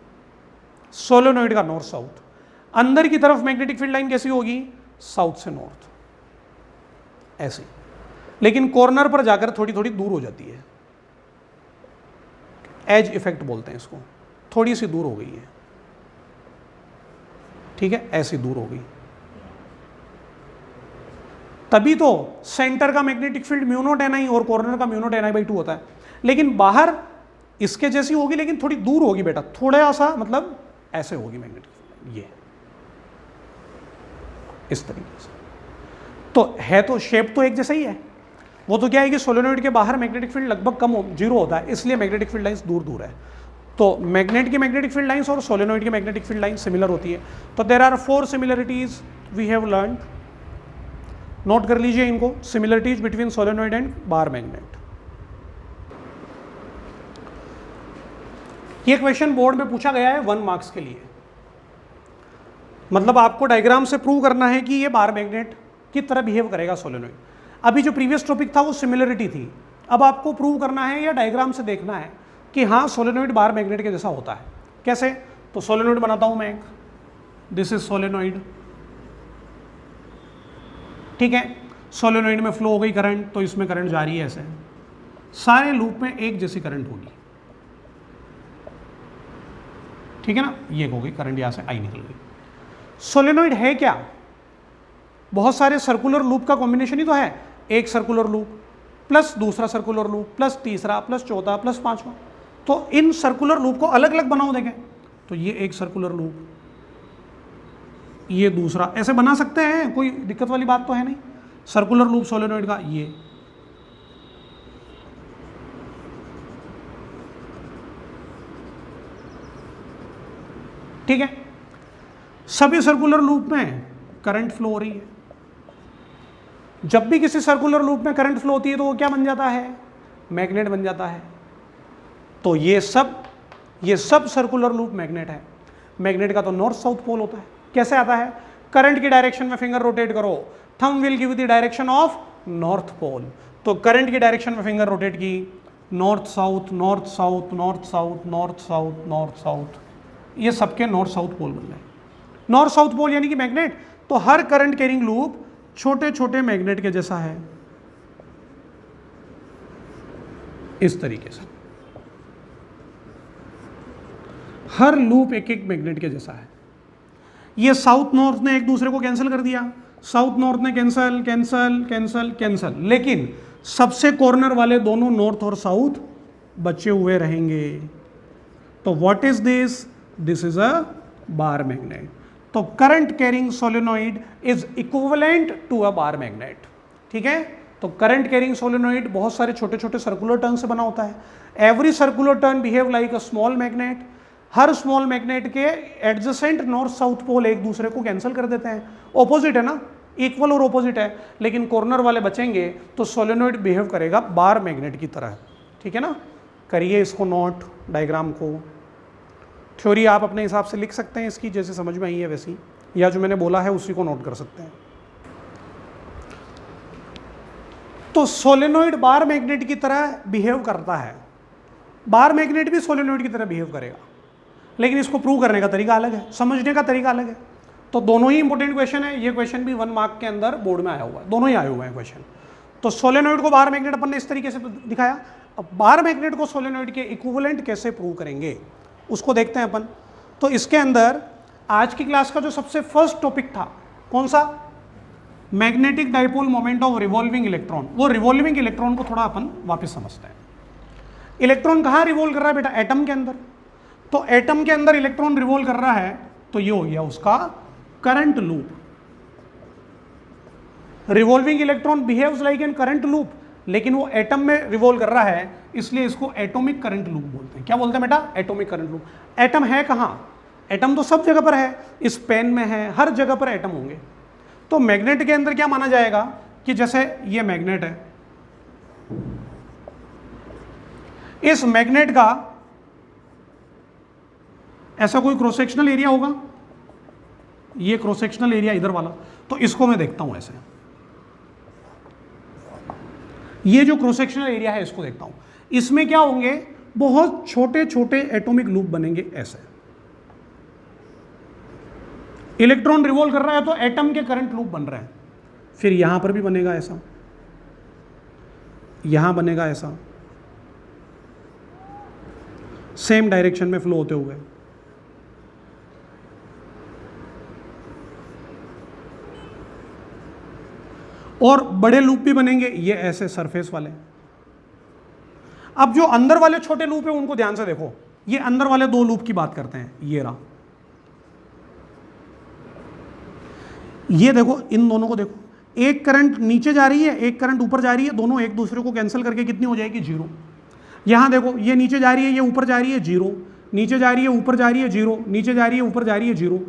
Solenoid का नॉर्थ साउथ। अंदर की तरफ मैग्नेटिक फील्ड लाइन कैसी होगी, साउथ से नॉर्थ, ऐसी, लेकिन कॉर्नर पर जाकर थोड़ी थोड़ी दूर हो जाती है। एज इफेक्ट बोलते हैं इसको, थोड़ी सी दूर हो गई है। ठीक है, ऐसी दूर हो गई। तभी तो सेंटर का मैग्नेटिक फील्ड μ0 और कॉर्नर का μ0 2 होता है। लेकिन बाहर इसके जैसी होगी, लेकिन थोड़ी दूर होगी बेटा, थोड़ा सा, मतलब ऐसे होगी मैग्नेटिक फील्ड, ये इस तरीके से। तो है तो शेप तो एक जैसा ही है। वो तो क्या है कि सोलेनोइड के बाहर मैग्नेटिक फील्ड लगभग कम 0 होता है, इसलिए मैग्नेटिक फील्ड लाइंस दूर दूर है। तो मैग्नेट की मैग्नेटिक फील्ड लाइंस और सोलेनोइड की मैग्नेटिक फील्ड लाइन सिमिलर होती है। तो there are 4 similarities we have learn. Note कर लीजिए इनको, similarities between solenoid and bar magnet. ये क्वेश्चन बोर्ड में पूछा गया है 1 मार्क्स के लिए। मतलब आपको डायग्राम से प्रूव करना है कि ये बार मैग्नेट की तरह बिहेव करेगा सोलेनोइड। अभी जो प्रीवियस टॉपिक था वो सिमिलरिटी थी, अब आपको प्रूव करना है या डायग्राम से देखना है कि हाँ सोलेनोइड बार मैग्नेट के जैसा होता है। कैसे, तो सोलेनोइड बनाता हूं मैं एक, दिस इज सोलेनोइड। ठीक है, सोलेनोइड में फ्लो हो गई करंट, तो इसमें करंट जा रही है ऐसे, सारे लूप में एक जैसी करंट होगी। ठीक है ना, ये हो गई करंट, यहां से आई निकल गई। सोलेनोइड है क्या, बहुत सारे सर्कुलर लूप का कॉम्बिनेशन ही तो है। एक सर्कुलर लूप प्लस दूसरा सर्कुलर लूप प्लस तीसरा प्लस चौथा प्लस पांचवा। तो इन सर्कुलर लूप को अलग अलग बनाओ देखें, तो ये एक सर्कुलर लूप, ये दूसरा, ऐसे बना सकते हैं, कोई दिक्कत वाली बात तो है नहीं। सर्कुलर लूप सोलेनोइड का ये, ठीक है। सभी सर्कुलर लूप में करंट फ्लो हो रही है। जब भी किसी सर्कुलर लूप में करंट फ्लो होती है तो वो क्या बन जाता है, मैग्नेट बन जाता है। तो ये सब सर्कुलर लूप मैग्नेट है। मैग्नेट का तो नॉर्थ साउथ पोल होता है। कैसे आता है, करंट की डायरेक्शन में फिंगर रोटेट करो, thumb will give the direction of north pole. तो करंट की डायरेक्शन में फिंगर रोटेट की, north south north south north south north south north south, ये सबके नॉर्थ साउथ पोल बन गए। नॉर्थ साउथ पोल यानी कि मैग्नेट। तो हर करंट कैरिंग लूप छोटे छोटे मैग्नेट के जैसा है, इस तरीके से हर लूप एक एक मैग्नेट के जैसा है। ये साउथ नॉर्थ ने एक दूसरे को कैंसिल कर दिया, साउथ नॉर्थ ने कैंसल कैंसल कैंसल कैंसल, लेकिन सबसे कॉर्नर वाले दोनों नॉर्थ और साउथ बचे हुए रहेंगे। तो what is this? This is a bar magnet. तो current carrying solenoid is equivalent to a bar magnet. ठीक है, तो करंट कैरिंग सोलेनोइड बहुत सारे छोटे छोटे सर्कुलर टर्न से बना होता है। Every circular turn behave like a small magnet. Her small magnet के एडजेसेंट नॉर्थ साउथ पोल एक दूसरे को कैंसिल कर देते हैं। ऑपोजिट है ना, इक्वल और ऑपोजिट है, लेकिन कॉर्नर वाले बचेंगे तो सोलेनोइड बिहेव करेगा बार मैग्नेट की तरह। ठीक है ना, करिए इसको नोट, डायग्राम को। थ्योरी आप अपने हिसाब से लिख सकते हैं इसकी, जैसे समझ में आई है वैसी, या जो मैंने बोला है उसी को नोट कर सकते हैं। तो सोलेनोइड बार मैग्नेट की तरह बिहेव करता है, बार मैग्नेट भी सोलेनोइड की तरह बिहेव करेगा, लेकिन इसको प्रूव करने का तरीका अलग है, समझने का तरीका अलग है। तो दोनों ही इंपॉर्टेंट क्वेश्चन है, ये क्वेश्चन भी 1 मार्क के अंदर बोर्ड में आया हुआ है, दोनों ही आए हुए हैं क्वेश्चन। तो सोलेनोइड को बार मैग्नेट अपन ने इस तरीके से दिखाया। अब बार मैग्नेट को सोलेनोइड के इक्विवेलेंट कैसे प्रूव करेंगे उसको देखते हैं अपन। तो इसके अंदर आज की क्लास का जो सबसे फर्स्ट टॉपिक था, कौन सा? Magnetic dipole moment of revolving electron. वो रिवॉल्विंग इलेक्ट्रॉन को थोड़ा अपन वापस समझते हैं। इलेक्ट्रॉन कहाँ रिवॉल्व कर रहा है बेटा? एटम के अंदर। तो एटम के अंदर इलेक्ट्रॉन रिवॉल्व कर रहा है, तो ये हो गया उसका current loop. Revolving electron behaves like an current loop, लेकिन वो एटम में रिवॉल्व कर रहा है, इसलिए इसको एटॉमिक करंट लूप बोलते हैं। क्या बोलते हैं बेटा? Atomic current loop. एटम है कहाँ? एटम तो सब जगह पर है, इस पेन में है, हर जगह पर एटम होंगे। तो मैग्नेट के अंदर क्या माना जाएगा कि जैसे ये मैग्नेट है, इस मैग्नेट का ऐसा कोई क्रॉस सेक्शनल एरिया होगा, ये क्रॉस सेक्शनल एरिया इधर वाला, तो इसको मैं देखता हूं ऐसे, ये जो क्रॉस सेक्शनल एरिया है इसको देखता हूं, इसमें क्या होंगे? बहुत छोटे छोटे एटॉमिक लूप बनेंगे ऐसे। इलेक्ट्रॉन रिवॉल्व कर रहा है तो एटम के करंट लूप बन रहे हैं। फिर यहां पर भी बनेगा ऐसा, यहां बनेगा ऐसा, सेम डायरेक्शन में फ्लो होते हुए। और बड़े लूप भी बनेंगे ये ऐसे सरफेस वाले। अब जो अंदर वाले छोटे लूप है उनको ध्यान से देखो, ये अंदर वाले 2 लूप की बात करते हैं, ये रहा, ये देखो, इन दोनों को देखो, एक करंट नीचे जा रही है, एक करंट ऊपर जा रही है, दोनों एक दूसरे को कैंसिल करके कितनी हो जाएगी? 0। यहां देखो, ये नीचे जा रही है, ये ऊपर जा रही है, 0, नीचे जा रही है, ऊपर जा रही है, 0, नीचे जा रही है, ऊपर जा रही है, 0।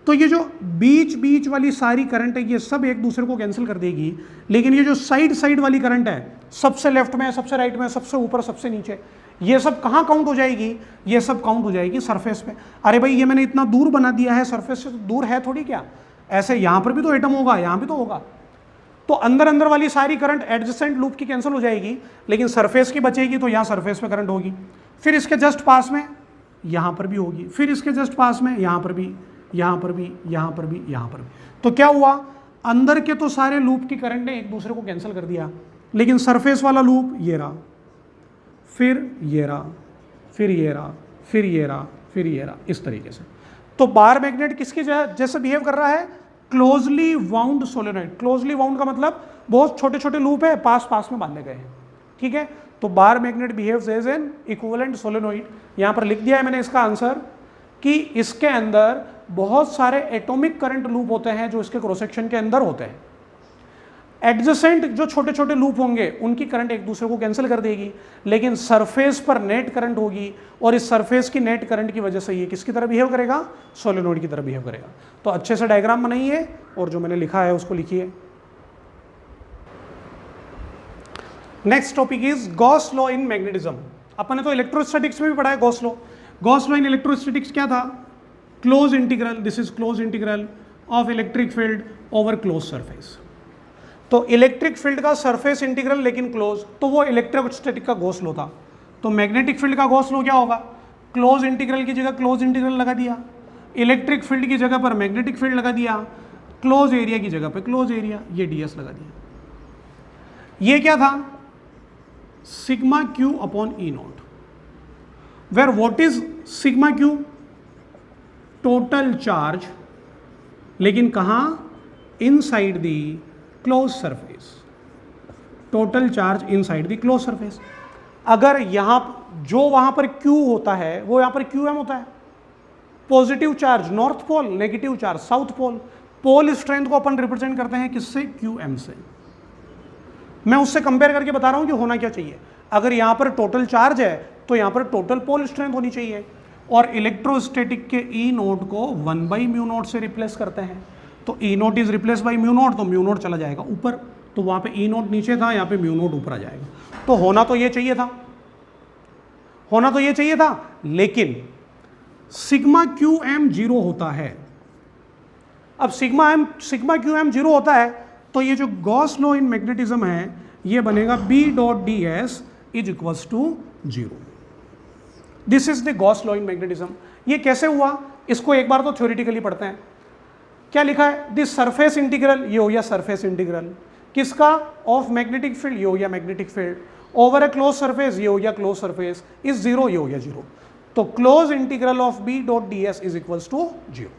तो ये जो बीच बीच वाली सारी करंट है ये सब एक दूसरे को कैंसिल कर देगी, लेकिन ये जो साइड साइड वाली करंट है, सबसे लेफ्ट में, सबसे राइट में, सबसे ऊपर, सबसे नीचे, ये सब कहाँ काउंट हो जाएगी? ये सब काउंट हो जाएगी सरफेस पे। अरे भाई ये मैंने इतना दूर बना दिया है, सरफेस से तो दूर है थोड़ी क्या, ऐसे यहाँ पर भी तो एटम होगा, यहाँ भी तो होगा। तो अंदर अंदर वाली सारी करंट एडजेसेंट लूप की कैंसिल हो जाएगी, लेकिन सरफेस की बचेगी, तो यहाँ सरफेस पे करंट होगी। फिर इसके जस्ट पास में यहाँ पर भी होगी, फिर इसके जस्ट पास में यहाँ पर भी, यहाँ पर भी, यहाँ पर भी, यहाँ पर भी। तो क्या हुआ? अंदर के तो सारे लूप की करंट ने एक दूसरे को कैंसिल कर दिया, लेकिन सरफेस वाला लूप ये रहा, फिर ये रहा, फिर ये रहा, फिर ये रहा, फिर ये रहा, इस तरीके से। तो बार मैग्नेट किसकी जैसे बिहेव कर रहा है? Closely wound solenoid. Closely wound का मतलब बहुत छोटे छोटे लूप है, पास पास में बांधे गए हैं। ठीक है, तो bar magnet behaves as an equivalent solenoid. यहां पर लिख दिया है मैंने इसका आंसर कि इसके अंदर बहुत सारे एटॉमिक करंट लूप होते हैं जो इसके क्रॉस सेक्शन के अंदर होते हैं। एडजेसेंट जो छोटे छोटे लूप होंगे उनकी करंट एक दूसरे को कैंसिल कर देगी, लेकिन सरफेस पर नेट करंट होगी, और इस सरफेस की नेट करंट की वजह से ये किसकी तरह बिहेव करेगा? सोलेनोइड की तरह बिहेव करेगा। तो अच्छे से डायग्राम बनाइए और जो मैंने लिखा है उसको लिखिए। Next topic is Gauss law in magnetism. अपन ने तो इलेक्ट्रोस्टैटिक्स में भी पढ़ा है Gauss law. Gauss law in electrostatics क्या था? Close integral, this is close integral of electric field over close surface. तो इलेक्ट्रिक फील्ड का सरफेस इंटीग्रल लेकिन क्लोज, तो वो इलेक्ट्रोस्टैटिक का गॉस लॉ था। तो मैग्नेटिक फील्ड का गॉस लॉ क्या होगा? क्लोज इंटीग्रल की जगह क्लोज इंटीग्रल लगा दिया, इलेक्ट्रिक फील्ड की जगह पर मैग्नेटिक फील्ड लगा दिया, क्लोज एरिया की जगह पर क्लोज एरिया, ये ds लगा दिया। ये क्या था? Sigma q upon e naught, where what is sigma q? Total charge लेकिन कहाँ, inside the close surface, total charge inside the close surface. अगर यहाँ जो वहाँ पर Q होता है वो यहाँ पर QM होता है, positive charge north pole, negative charge south pole. Pole strength को अपन रिप्रेजेंट करते हैं किससे, QM से। मैं उससे कंपेयर करके बता रहा हूँ कि होना क्या चाहिए। अगर यहाँ पर टोटल चार्ज है तो यहाँ पर टोटल पोल स्ट्रेंथ होनी चाहिए, और इलेक्ट्रोस्टैटिक के E नोट को 1/μ0 से रिप्लेस करते हैं। तो E naught is replace by μ0, तो μ0 चला जाएगा ऊपर, तो वहाँ पे E नोट नीचे था, यहाँ पे μ0 ऊपर आ जाएगा। तो होना तो ये चाहिए था, होना तो ये चाहिए था, लेकिन सिग्मा QM 0 होता है। अब सिग्मा QM 0 होता है तो ये जो गॉस लॉ इन मैग्नेटिज्म है ये बनेगा B.ds is equals to 0। This is the Gauss law in magnetism. ये कैसे हुआ, इसको एक बार तो थ्योरेटिकली पढ़ते हैं। क्या लिखा है, दिस सरफेस इंटीग्रल, ये हो गया सरफेस इंटीग्रल किसका, ऑफ मैग्नेटिक फील्ड, ये हो गया magnetic field, over a close surface, ये हो गया क्लोज सरफेस, इज 0, ये हो गया 0। तो close integral of B.ds is equals to 0।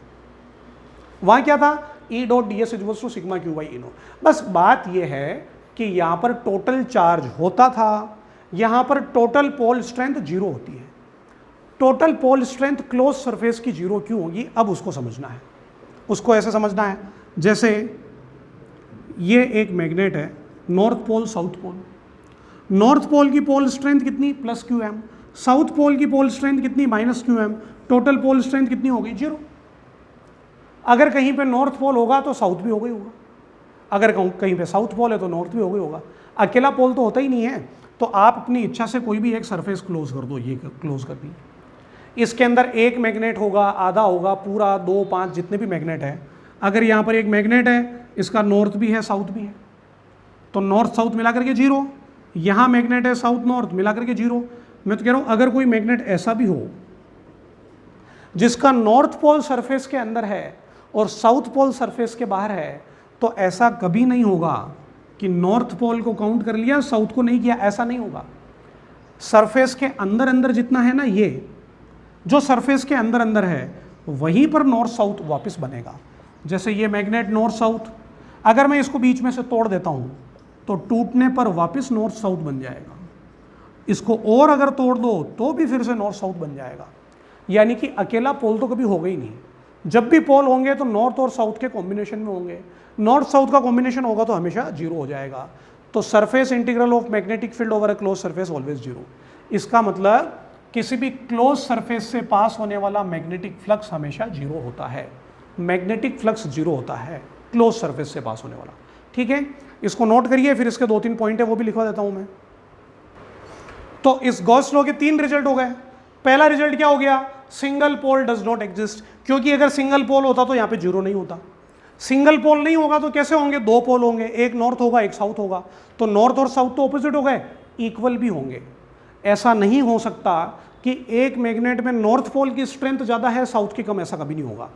वहां क्या था, E.ds equals to sigma Q by E naught. बस बात ये है कि यहां पर टोटल चार्ज होता था, यहां पर टोटल पोल स्ट्रेंथ 0 होती है। Total pole strength close surface की 0 क्यों होगी, अब उसको समझना है। उसको ऐसे समझना है जैसे ये एक मैग्नेट है, north pole south pole. North pole की पोल स्ट्रेंथ कितनी, प्लस QM, साउथ पोल की पोल स्ट्रेंथ कितनी, minus QM। Total pole strength कितनी हो गई, 0। अगर कहीं पे नॉर्थ पोल होगा तो साउथ भी हो गई होगा, अगर कहीं पे साउथ पोल है तो नॉर्थ भी हो गई होगा। अकेला पोल तो होता ही नहीं है, तो आप अपनी इच्छा से कोई भी एक सरफेस क्लोज कर दो, ये क्लोज कर दी। इसके अंदर एक मैग्नेट होगा, आधा होगा, पूरा, 2, 5 जितने भी मैग्नेट है। अगर यहाँ पर एक मैग्नेट है, इसका नॉर्थ भी है साउथ भी है, तो नॉर्थ साउथ मिला करके 0। यहाँ मैग्नेट है साउथ नॉर्थ मिला करके 0। मैं तो कह रहा हूँ अगर कोई मैग्नेट ऐसा भी हो जिसका नॉर्थ पोल सरफेस के अंदर है और साउथ पोल सरफेस के बाहर है, तो ऐसा कभी नहीं होगा कि नॉर्थ पोल को काउंट कर लिया साउथ को नहीं किया, ऐसा नहीं होगा। सरफेस के अंदर अंदर जितना है ना, ये जो सरफेस के अंदर अंदर है वहीं पर नॉर्थ साउथ वापस बनेगा। जैसे ये मैग्नेट नॉर्थ साउथ, अगर मैं इसको बीच में से तोड़ देता हूँ तो टूटने पर वापस नॉर्थ साउथ बन जाएगा। इसको और अगर तोड़ दो तो भी फिर से नॉर्थ साउथ बन जाएगा। यानी कि अकेला पोल तो कभी होगा ही नहीं। जब भी पोल होंगे तो नॉर्थ और साउथ के कॉम्बिनेशन में होंगे। नॉर्थ साउथ का कॉम्बिनेशन होगा तो हमेशा 0 हो जाएगा। तो surface integral of magnetic field over a close surface always 0। इसका मतलब किसी भी क्लोज सरफेस से पास होने वाला मैग्नेटिक फ्लक्स हमेशा 0 होता है। मैग्नेटिक फ्लक्स 0 होता है क्लोज सरफेस से पास होने वाला। ठीक है, इसको नोट करिए, फिर इसके 2-3 पॉइंट है वो भी लिखवा देता हूं मैं। तो इस गॉस लॉ के 3 रिजल्ट हो गए। पहला रिजल्ट क्या हो गया, single pole does not exist, क्योंकि अगर सिंगल पोल होता तो यहाँ पे 0 नहीं होता। सिंगल पोल नहीं होगा तो कैसे होंगे, 2 पोल होंगे, एक नॉर्थ होगा एक साउथ होगा, तो नॉर्थ और साउथ तो ऑपोजिट हो गए, इक्वल भी होंगे। ऐसा नहीं हो सकता कि एक मैग्नेट में नॉर्थ पोल की स्ट्रेंथ ज़्यादा है साउथ की कम, ऐसा कभी नहीं होगा।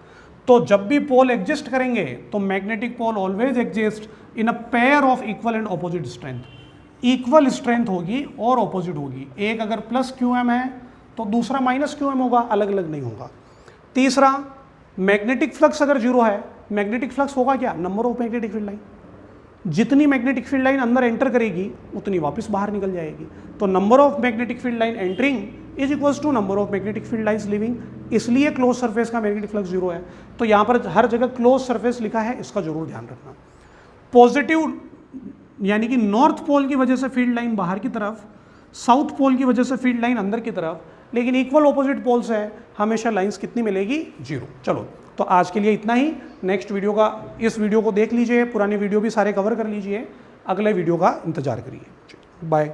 तो जब भी पोल एग्जिस्ट करेंगे तो magnetic pole always exist in a pair of equal and opposite strength. Equal strength होगी और ऑपोजिट होगी। एक अगर प्लस QM है तो दूसरा माइनस QM होगा, अलग अलग नहीं होगा। तीसरा, मैग्नेटिक फ्लक्स अगर 0 है, मैग्नेटिक फ्लक्स होगा क्या, number of magnetic field line. जितनी मैग्नेटिक फील्ड लाइन अंदर एंटर करेगी उतनी वापस बाहर निकल जाएगी। तो number of magnetic field line entering is equals to number of magnetic field lines leaving. इसलिए क्लोज सरफेस का मैग्नेटिक फ्लक्स 0 है। तो यहाँ पर हर जगह क्लोज सरफेस लिखा है, इसका जरूर ध्यान रखना। पॉजिटिव यानी कि नॉर्थ पोल की वजह से फील्ड लाइन बाहर की तरफ, साउथ पोल की वजह से फील्ड लाइन अंदर की तरफ, लेकिन इक्वल ऑपोजिट पोल्स है, हमेशा लाइंस कितनी मिलेगी, 0। चलो, तो आज के लिए इतना ही। नेक्स्ट वीडियो का, इस वीडियो को देख लीजिए, पुरानी वीडियो भी सारे कवर कर लीजिए, अगले वीडियो का इंतजार करिए। बाय।